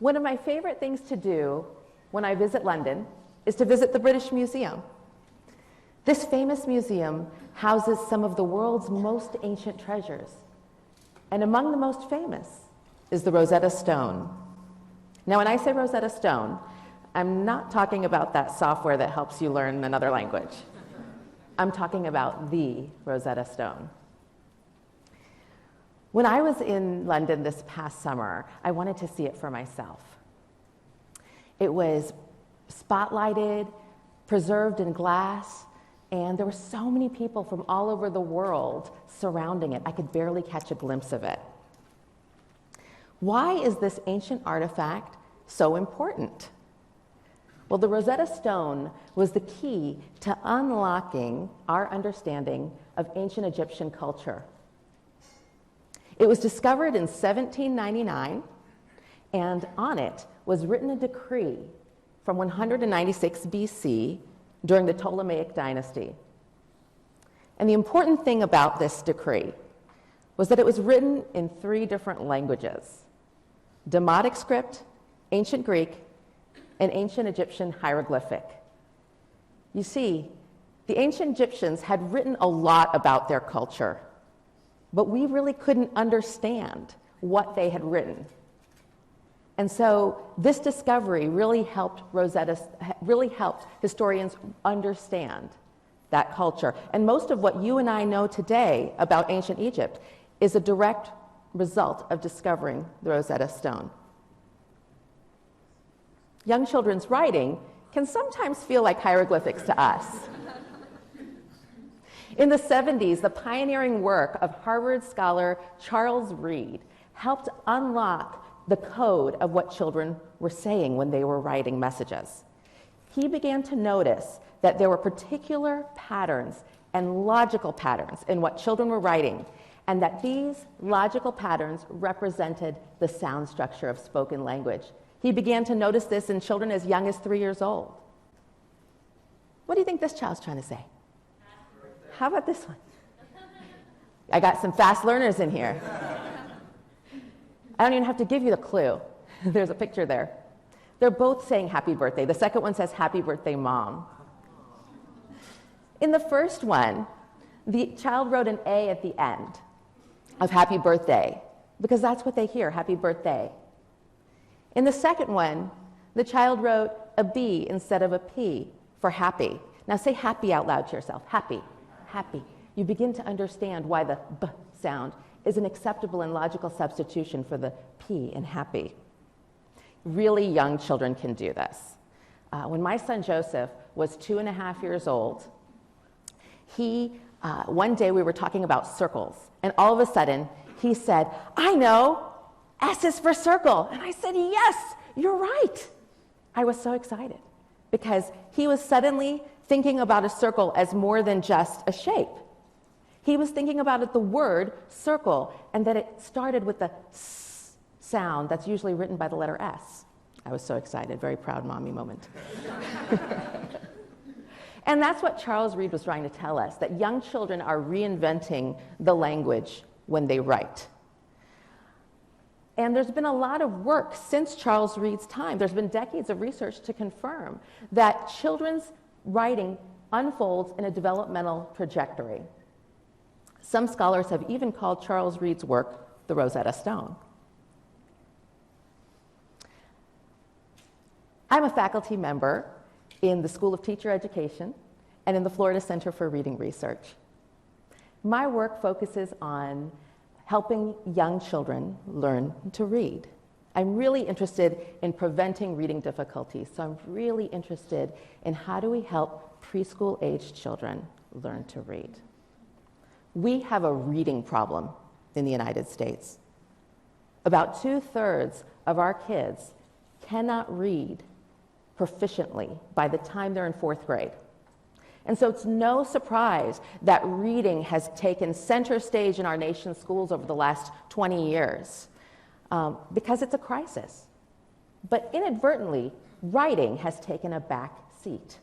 One of my favorite things to do when I visit London is to visit the British Museum. This famous museum houses some of the world's most ancient treasures, and among the most famous is the Rosetta Stone. Now, when I say Rosetta Stone, I'm not talking about that software that helps you learn another language. I'm talking about the Rosetta Stone. When I was in London this past summer, I wanted to see it for myself. It was spotlighted, preserved in glass, and there were so many people from all over the world surrounding it. I could barely catch a glimpse of it. Why is this ancient artifact so important? Well, the Rosetta Stone was the key to unlocking our understanding of ancient Egyptian culture. It was discovered in 1799, and on it was written a decree from 196 BC during the Ptolemaic dynasty. And the important thing about this decree was that it was written in 3 different languages: Demotic script, Ancient Greek, and Ancient Egyptian hieroglyphic. You see, the ancient Egyptians had written a lot about their culture, but we really couldn't understand what they had written. And so this discovery really helped historians understand that culture. And most of what you and I know today about ancient Egypt is a direct result of discovering the Rosetta Stone. Young children's writing can sometimes feel like hieroglyphics to us. In the 70s, the pioneering work of Harvard scholar Charles Reed helped unlock the code of what children were saying when they were writing messages. He began to notice that there were particular patterns and logical patterns in what children were writing, and that these logical patterns represented the sound structure of spoken language. He began to notice this in children as young as 3 years old. What do you think this child's trying to say? How about this one? I got some fast learners in here. I don't even have to give you the clue. There's a picture there. They're both saying happy birthday. The second one says happy birthday, Mom. In the first one, the child wrote an A at the end of happy birthday, because that's what they hear, happy birthday. In the second one, the child wrote a B instead of a P for happy. Now say happy out loud to yourself. Happy, happy. You begin to understand why the B sound is an acceptable and logical substitution for the P in happy. Really young children can do this. When my son Joseph was 2.5 years old, one day we were talking about circles, and all of a sudden he said, I know, S is for circle. And I said, yes, you're right. I was so excited because he was suddenly thinking about a circle as more than just a shape. He was thinking about it, the word circle, and that it started with the S sound that's usually written by the letter S. I was so excited, very proud mommy moment. And that's what Charles Reed was trying to tell us, that young children are reinventing the language when they write. And there's been a lot of work since Charles Reed's time. There's been decades of research to confirm that children's writing unfolds in a developmental trajectory. Some scholars have even called Charles Reed's work the Rosetta Stone. I'm a faculty member in the School of Teacher Education and in the Florida Center for Reading Research. My work focuses on helping young children learn to read. I'm really interested in preventing reading difficulties, so I'm really interested in how do we help preschool-aged children learn to read. We have a reading problem in the United States. About 2/3 of our kids cannot read proficiently by the time they're in 4th grade. And so it's no surprise that reading has taken center stage in our nation's schools over the last 20 years because it's a crisis. But inadvertently, writing has taken a back seat.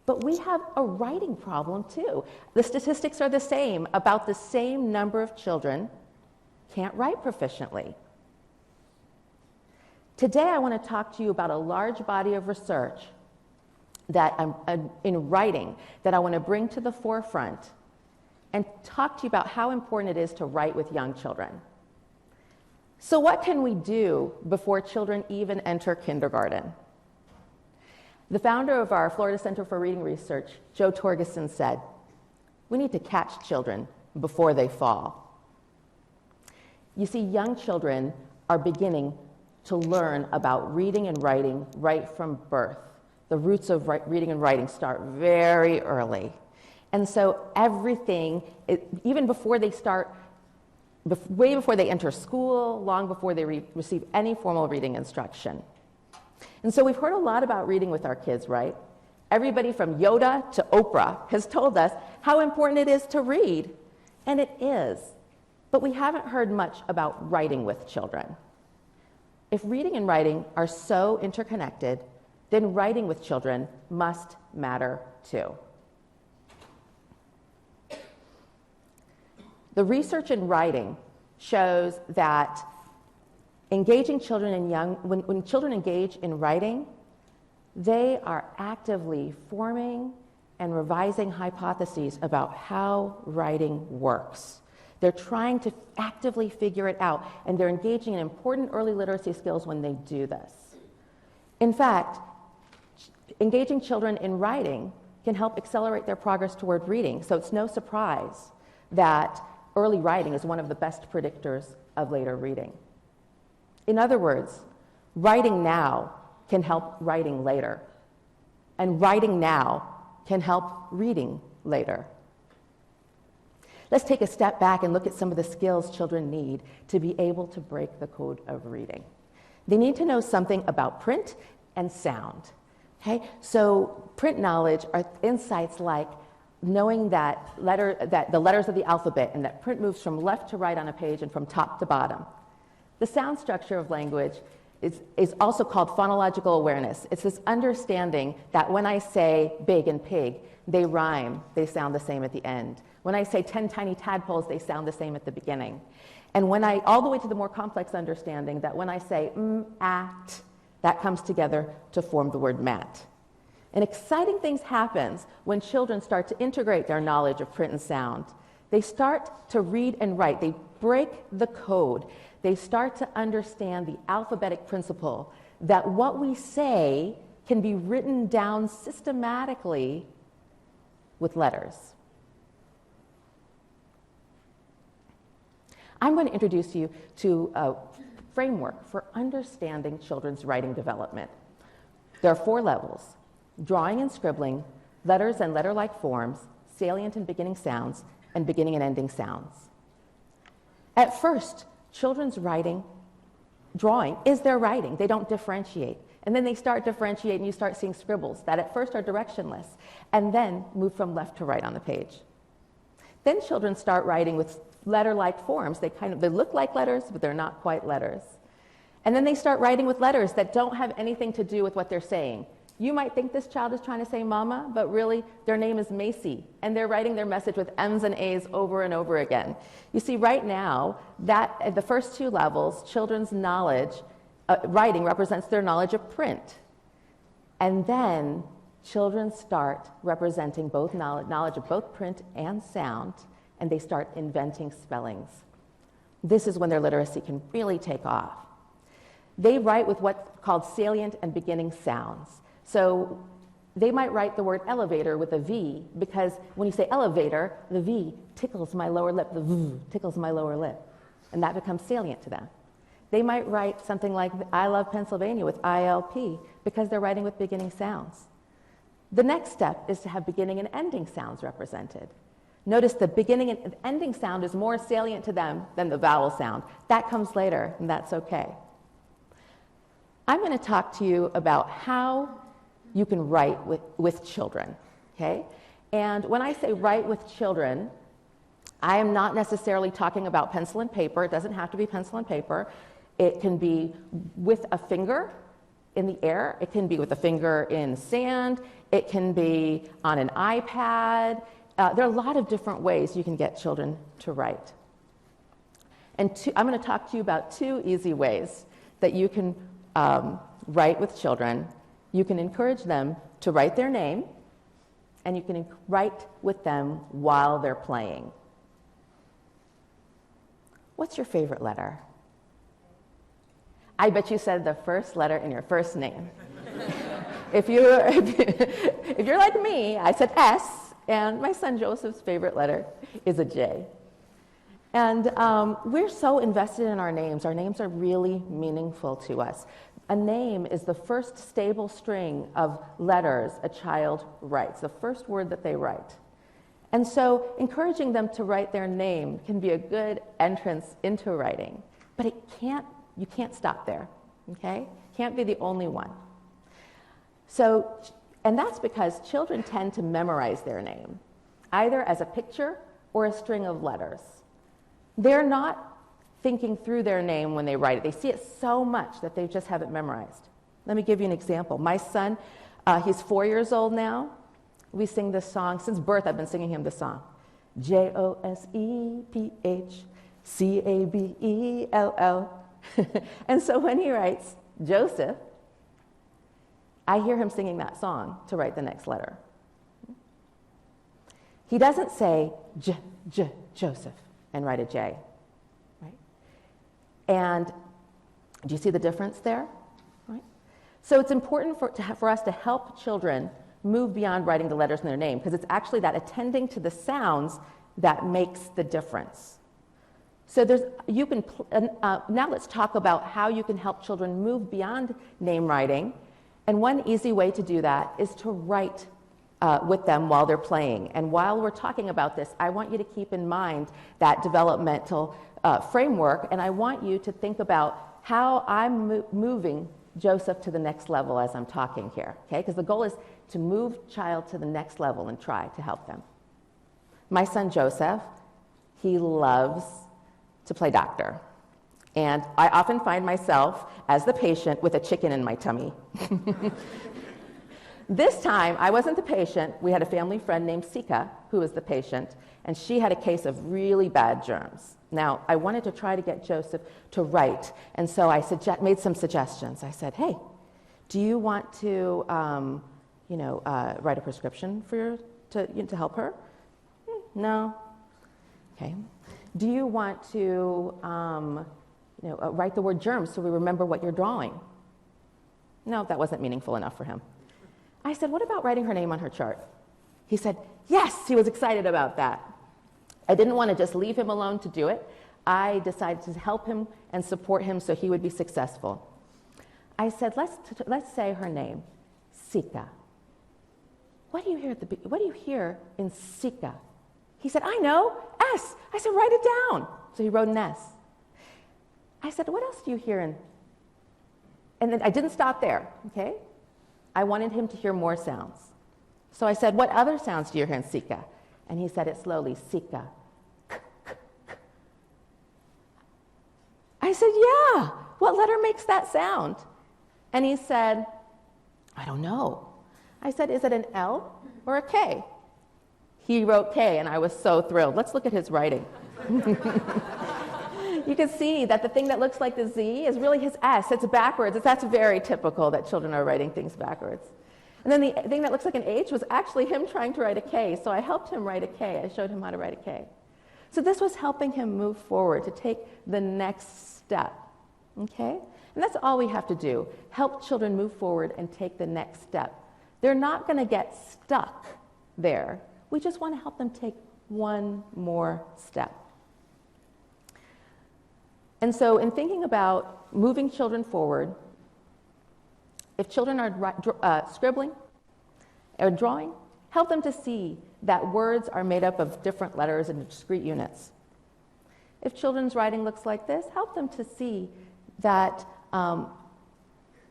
But we have a writing problem too. The statistics are the same. About the same number of children can't write proficiently. Today, I want to talk to you about a large body of research that in writing that I want to bring to the forefront and talk to you about how important it is to write with young children. So what can we do before children even enter kindergarten? The founder of our Florida Center for Reading Research, Joe Torgeson, said, "We need to catch children before they fall." You see, young children are beginning to learn about reading and writing right from birth. The roots of reading and writing start very early. And so everything, even before they start, way before they enter school, long before they receive any formal reading instruction. And so we've heard a lot about reading with our kids, right? Everybody from Yoda to Oprah has told us how important it is to read. And it is. But we haven't heard much about writing with children. If reading and writing are so interconnected, then writing with children must matter too. The research in writing shows that engaging children when children engage in writing, they are actively forming and revising hypotheses about how writing works. They're trying to actively figure it out, and they're engaging in important early literacy skills when they do this. In fact, engaging children in writing can help accelerate their progress toward reading, so it's no surprise that early writing is one of the best predictors of later reading. In other words, writing now can help writing later, and writing now can help reading later. Let's take a step back and look at some of the skills children need to be able to break the code of reading. They need to know something about print and sound. Okay? So print knowledge are insights like knowing that the letters of the alphabet and that print moves from left to right on a page and from top to bottom. The sound structure of language is also called phonological awareness. It's this understanding that when I say big and pig, they rhyme, they sound the same at the end. When I say 10 tiny tadpoles, they sound the same at the beginning. And all the way to the more complex understanding that when I say at, that comes together to form the word mat. And exciting things happen when children start to integrate their knowledge of print and sound. They start to read and write. They break the code. They start to understand the alphabetic principle that what we say can be written down systematically with letters. I'm going to introduce you to a framework for understanding children's writing development. There are 4 levels: drawing and scribbling, letters and letter-like forms, salient and beginning sounds, and beginning and ending sounds. At first, children's drawing is their writing. They don't differentiate. And then they start differentiating, and you start seeing scribbles that at first are directionless, and then move from left to right on the page. Then children start writing with letter-like forms. They look like letters, but they're not quite letters. And then they start writing with letters that don't have anything to do with what they're saying. You might think this child is trying to say mama, but really their name is Macy, and they're writing their message with M's and A's over and over again. You see, right now, that at the first 2 levels, children's knowledge, writing represents their knowledge of print. And then children start representing both knowledge of both print and sound, and they start inventing spellings. This is when their literacy can really take off. They write with what's called salient and beginning sounds. So they might write the word elevator with a V because when you say elevator, the V tickles my lower lip, the V tickles my lower lip, and that becomes salient to them. They might write something like I love Pennsylvania with ILP because they're writing with beginning sounds. The next step is to have beginning and ending sounds represented. Notice the beginning and ending sound is more salient to them than the vowel sound. That comes later, and that's okay. I'm going to talk to you about how you can write with children, okay? And when I say write with children, I am not necessarily talking about pencil and paper. It doesn't have to be pencil and paper. It can be with a finger in the air. It can be with a finger in sand. It can be on an iPad. There are a lot of different ways you can get children to write. And I'm going to talk to you about 2 easy ways that you can write with children, you can encourage them to write their name, and you can write with them while they're playing. What's your favorite letter? I bet you said the first letter in your first name. If you're like me, I said S, and my son Joseph's favorite letter is a J. And we're so invested in our names. Our names are really meaningful to us. A name is the first stable string of letters a child writes, the first word that they write. And so encouraging them to write their name can be a good entrance into writing. But you can't stop there, okay? Can't be the only one. So, and that's because children tend to memorize their name, either as a picture or a string of letters. They're not thinking through their name when they write it. They see it so much that they just have it memorized. Let me give you an example. My son, he's 4 years old now. We sing this song. Since birth, I've been singing him this song. Josephcabell. And so when he writes Joseph, I hear him singing that song to write the next letter. He doesn't say Joseph and write a J, right? And do you see the difference there? Right? So it's important for us to help children move beyond writing the letters in their name, because it's actually that attending to the sounds that makes the difference. So now let's talk about how you can help children move beyond name writing. And one easy way to do that is to write with them while they're playing. And while we're talking about this, I want you to keep in mind that developmental framework, and I want you to think about how I'm moving Joseph to the next level as I'm talking here, okay? Because the goal is to move child to the next level and try to help them. My son Joseph, he loves to play doctor. And I often find myself as the patient with a chicken in my tummy. This time, I wasn't the patient. We had a family friend named Sika, who was the patient, and she had a case of really bad germs. Now, I wanted to try to get Joseph to write, and so I made some suggestions. I said, hey, do you want to write a prescription for to help her? No. Okay. Do you want to write the word germs so we remember what you're drawing? No, that wasn't meaningful enough for him. I said, what about writing her name on her chart? He said, yes, he was excited about that. I didn't want to just leave him alone to do it. I decided to help him and support him so he would be successful. I said, let's say her name, Sika. What do you hear in Sika? He said, I know, S. I said, write it down. So he wrote an S. I said, what else do you hear in? And then I didn't stop there, okay? I wanted him to hear more sounds. So I said, what other sounds do you hear in Sika? And he said it slowly, Sika. I said, yeah, what letter makes that sound? And he said, I don't know. I said, is it an L or a K? He wrote K, and I was so thrilled. Let's look at his writing. You can see that the thing that looks like the Z is really his S. It's backwards. That's very typical that children are writing things backwards. And then the thing that looks like an H was actually him trying to write a K, so I helped him write a K. I showed him how to write a K. So this was helping him move forward to take the next step, okay? And that's all we have to do, help children move forward and take the next step. They're not going to get stuck there. We just want to help them take one more step. And so in thinking about moving children forward, if children are scribbling or drawing, help them to see that words are made up of different letters and discrete units. If children's writing looks like this, help them to see that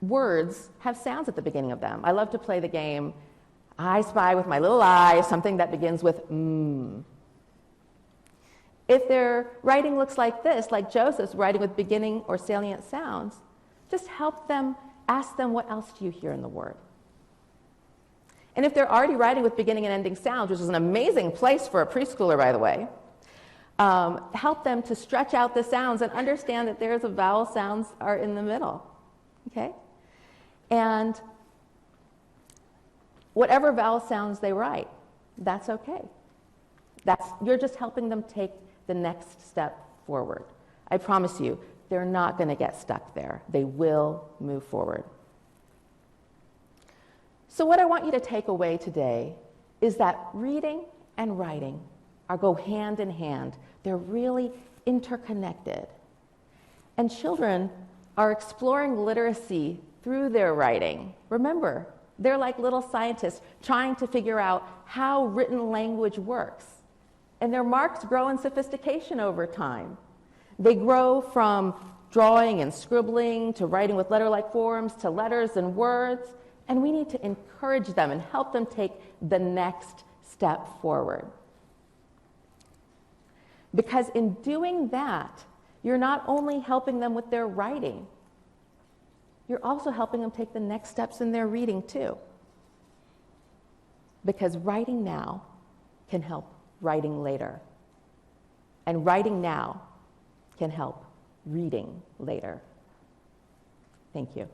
words have sounds at the beginning of them. I love to play the game, I spy with my little eye something that begins with If their writing looks like this, like Joseph's writing with beginning or salient sounds, just help them, ask them, what else do you hear in the word? And if they're already writing with beginning and ending sounds, which is an amazing place for a preschooler, by the way, help them to stretch out the sounds and understand that there's a vowel sounds are in the middle. okay? And whatever vowel sounds they write, that's okay. You're just helping them take the next step forward. I promise you, they're not going to get stuck there. They will move forward. So what I want you to take away today is that reading and writing go hand in hand. They're really interconnected. And children are exploring literacy through their writing. Remember, they're like little scientists trying to figure out how written language works. And their marks grow in sophistication over time. They grow from drawing and scribbling to writing with letter-like forms to letters and words. And we need to encourage them and help them take the next step forward. Because in doing that, you're not only helping them with their writing, you're also helping them take the next steps in their reading too. Because writing now can help writing later. And writing now can help reading later. Thank you.